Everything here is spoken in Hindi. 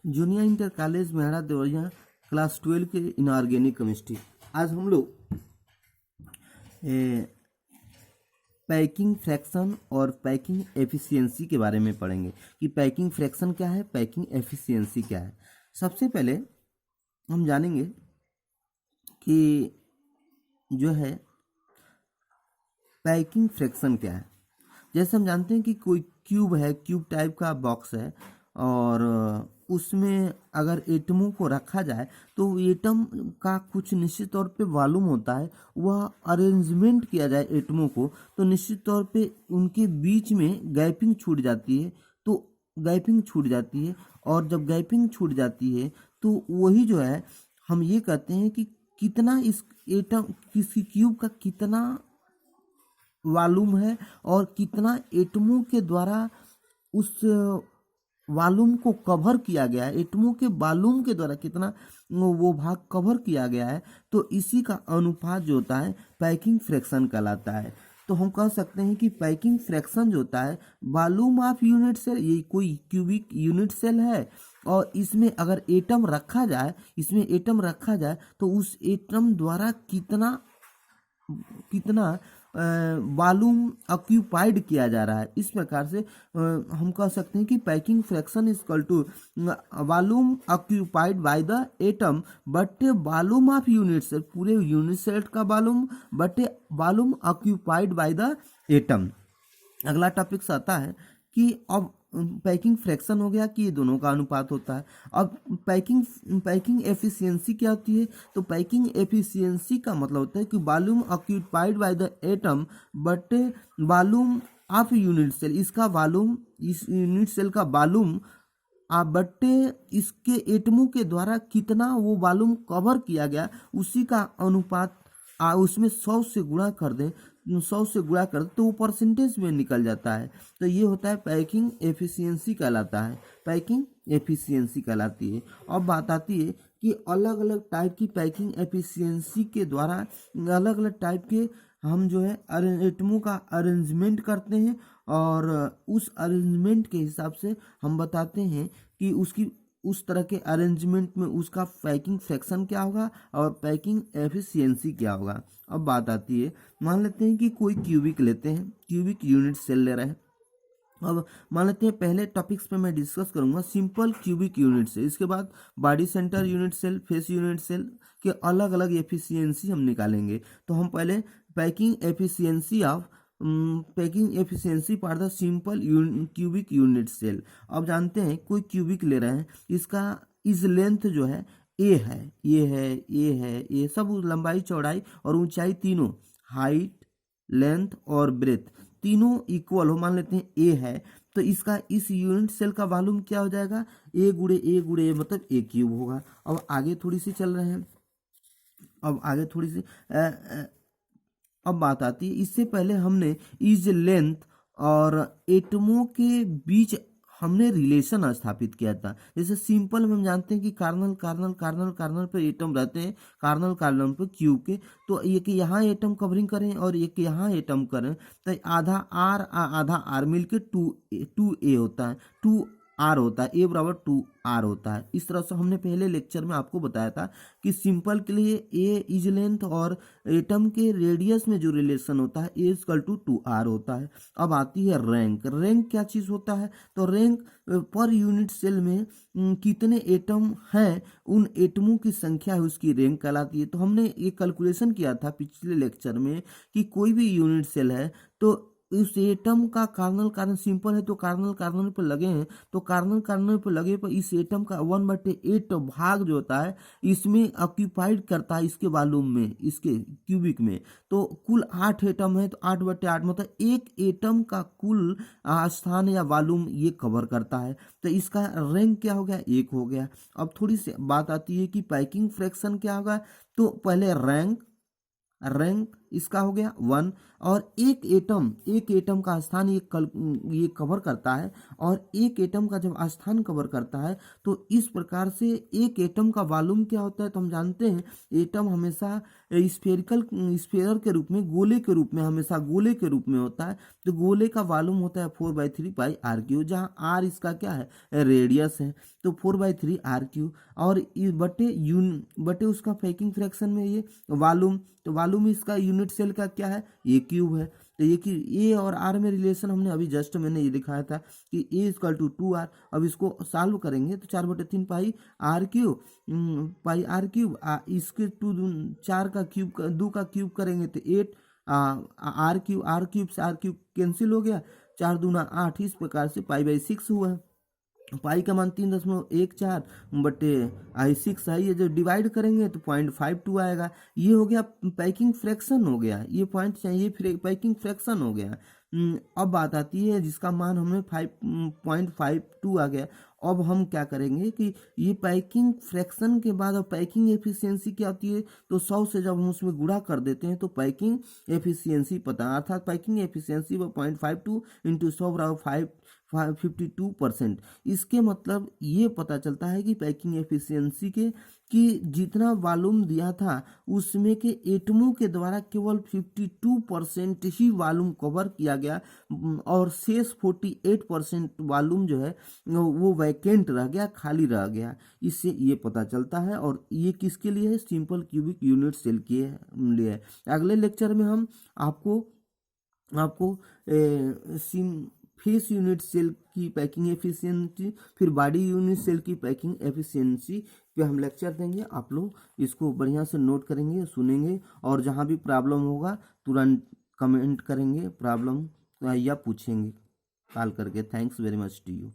Junior inter college Mehra Deoria class 12 के इनऑर्गेनिक केमिस्ट्री। आज हम लोग पैकिंग फ्रैक्शन और पैकिंग एफिशिएंसी के बारे में पढ़ेंगे कि पैकिंग फ्रैक्शन क्या है, पैकिंग एफिशिएंसी क्या है। सबसे पहले हम जानेंगे कि जो है पैकिंग फ्रैक्शन क्या है। जैसे हम जानते हैं कि कोई क्यूब है, क्यूब टाइप का बॉक्स है और उसमें अगर एटमों को रखा जाए तो एटम का कुछ निश्चित तौर पे वॉल्यूम होता है। वह अरेंजमेंट किया जाए एटमों को तो निश्चित तौर पे उनके बीच में गैपिंग छूट जाती है। तो गैपिंग छूट जाती है और जब गैपिंग छूट जाती है तो वही जो है हम ये कहते हैं कि कितना इस एटम किसी क्यूब का कितना वॉल्यूम है और कितना एटमों के द्वारा उस वॉल्यूम को कवर किया गया है, एटमों के वॉल्यूम के द्वारा कितना वो भाग कवर किया गया है। तो इसी का अनुपात जो होता है पैकिंग फ्रैक्शन कहलाता है। तो हम कह सकते हैं कि पैकिंग फ्रैक्शन जो होता है वॉल्यूम ऑफ यूनिट सेल, ये कोई क्यूबिक यूनिट सेल है और इसमें अगर एटम रखा जाए, इसमें एटम रखा जाए तो उस एटम द्वारा कितना कितना वॉल्यूम ऑक्यूपाइड किया जा रहा है। इस प्रकार से हम कह सकते हैं कि packing fraction is equal to volume occupied by the atom बटे वॉल्यूम ऑफ यूनिट सेल, पूरे यूनिट सेल का वॉल्यूम बटे volume occupied by the atom. अगला टॉपिक आता है कि अब पैकिंग फ्रैक्शन हो गया कि ये दोनों का अनुपात होता है। अब पैकिंग एफिशिएंसी क्या होती है? तो पैकिंग एफिशिएंसी का मतलब होता है कि volume occupied by the atom बटे वॉल्यूम ऑफ यूनिट सेल, इसका वॉल्यूम, इस यूनिट सेल का वॉल्यूम बट्टे इसके एटमों के द्वारा कितना वो वॉल्यूम कवर किया गया उसी का अनुपात उसमें 100 से गुणा कर दें, 100 से गुणा कर दें तो वो परसेंटेज में निकल जाता है। तो ये होता है पैकिंग एफिशिएंसी कहलाता है, पैकिंग एफिशिएंसी कहलाती है। अब बात आती है कि अलग अलग टाइप की पैकिंग एफिशिएंसी के द्वारा अलग अलग टाइप के हम जो है एटमों का अरेंजमेंट करते हैं और उस अरेंजमेंट के हिसाब से हम बताते हैं कि उसकी उस तरह के अरेंजमेंट में उसका पैकिंग फ्रैक्शन क्या होगा और पैकिंग एफिशिएंसी क्या होगा। अब बात आती है, मान लेते हैं कि कोई क्यूबिक लेते हैं, क्यूबिक यूनिट सेल ले रहे हैं। अब मान लेते हैं पहले टॉपिक्स पे मैं डिस्कस करूंगा सिंपल क्यूबिक यूनिट सेल, इसके बाद body centre unit cell, face unit cell के अलग अलग एफिशिएंसी हम निकालेंगे। तो हम पहले packing efficiency for the simple cubic unit cell. अब जानते हैं कोई क्यूबिक ले रहे हैं, इसका इस लेंथ जो है ए है, ये है, ये है, ये सब लंबाई चौड़ाई और ऊंचाई तीनों, हाइट, लेंथ और ब्रेथ तीनों इक्वल हो, मान लेते हैं ए है। तो इसका इस यूनिट सेल का वॉल्यूम क्या हो जाएगा? ए गुड़े ए गुड़े ए मतलब ए क्यूब होगा। अब आगे थोड़ी सी चल रहे हैं, अब आगे थोड़ी सी अब बात आती है, इससे पहले हमने इज लेंथ और एटमों के बीच हमने रिलेशन स्थापित किया था। जैसे सिंपल में हम जानते हैं कि कार्नल कार्नल कार्नल कार्नल पर एटम रहते हैं, कार्नल कार्नल पर क्यूब के, तो एक यहाँ एटम कवरिंग करें और एक यहाँ एटम करें तो आधा आर मिलके टू ए होता है, 2r होता है, ए बराबर 2r होता है। इस तरह से हमने पहले लेक्चर में आपको बताया था कि सिंपल के लिए ए इज लेंथ और एटम के रेडियस में जो रिलेशन होता है ए इक्वल टू 2r होता है। अब आती है रैंक। रैंक क्या चीज़ होता है? तो रैंक पर यूनिट सेल में कितने एटम हैं उन एटमों की संख्या है उसकी रैंक कहलाती है। तो हमने ये कैलकुलेशन किया था पिछले लेक्चर में कि कोई भी यूनिट सेल है तो इस एटम का कार्नल कार्नल सिंपल है तो कार्नल कार्नल पर लगे हैं, तो कार्नल कार्नल पर लगे पर इस एटम का 1/8 भाग जो होता है इसमें ऑक्यूपाइड करता है इसके वॉल्यूम में, इसके क्यूबिक में। तो कुल 8 एटम है तो 8/8 मतलब एक एटम का कुल स्थान या वॉल्यूम ये कवर करता है। तो इसका रैंक क्या हो गया? 1 हो गया। अब थोड़ी सी बात आती है कि पैकिंग फ्रैक्शन क्या होगा। तो पहले रैंक इसका हो गया 1। और एक एटम का स्थान ये कवर करता है, और एक एटम का जब स्थान कवर करता है तो इस प्रकार से एक एटम का वॉल्यूम क्या होता है, तो हम जानते हैं एटम हमेशा स्फेयर के रूप में, गोले के रूप में, हमेशा गोले के रूप में होता है। तो गोले का वॉल्यूम होता है 4/3 पाई आर क्यू, जहाँ आर इसका क्या है, रेडियस है। तो 4/3 आर क्यू, और इस बटे उसका पैकिंग फ्रैक्शन में ये वॉल्यूम, तो वॉल्यूम इसका यूनिट सेल का क्या है, ए क्यूब है। तो ये कि ए और आर में रिलेशन हमने अभी जस्ट मैंने ये दिखाया था कि ए इक्वल टू 2r। अब इसको सॉल्व करेंगे तो 4/3 पाई आर क्यूब, इसके 4 का क्यूब, 2 का क्यूब करेंगे तो 8, आर क्यूब से आर क्यूब कैंसिल हो गया, 4 दूना 8, इस प्रकार से पाई/6 हुआ। पाई का मान 3.14 बटे 6 है। ये जो डिवाइड करेंगे तो 0.52 आएगा। ये हो गया पैकिंग फ्रैक्शन हो गया, ये पॉइंट चाहिए, फिर पैकिंग फ्रैक्शन हो गया। अब बात आती है जिसका मान हमें 5.52 आ गया। अब हम क्या करेंगे कि ये पैकिंग फ्रैक्शन के बाद अब पैकिंग एफिशिएंसी क्या होती है, तो 100 से जब हम उसमें गुणा कर देते हैं तो पैकिंग एफिशिएंसी पता, अर्थात पैकिंग एफिशिएंसी 0.52 इंटू 100 बराबर 52%। इसके मतलब ये पता चलता है कि पैकिंग एफिशिएंसी के कि जितना वॉल्यूम दिया था उसमें के एटमों के द्वारा केवल 52% ही वॉल्यूम कवर किया गया, और शेष 48% वॉल्यूम जो है वो वैकेंट रह गया, खाली रह गया। इससे ये पता चलता है। और ये किसके लिए है, सिंपल क्यूबिक यूनिट सेल के लिए है। अगले लेक्चर में हम आपको फेस यूनिट सेल की पैकिंग एफिशिएंसी, फिर बॉडी यूनिट सेल की पैकिंग एफिशिएंसी पे हम लेक्चर देंगे। आप लोग इसको बढ़िया से नोट करेंगे, सुनेंगे, और जहाँ भी प्रॉब्लम होगा तुरंत कमेंट करेंगे प्रॉब्लम या पूछेंगे कॉल करके। Thanks very much to you.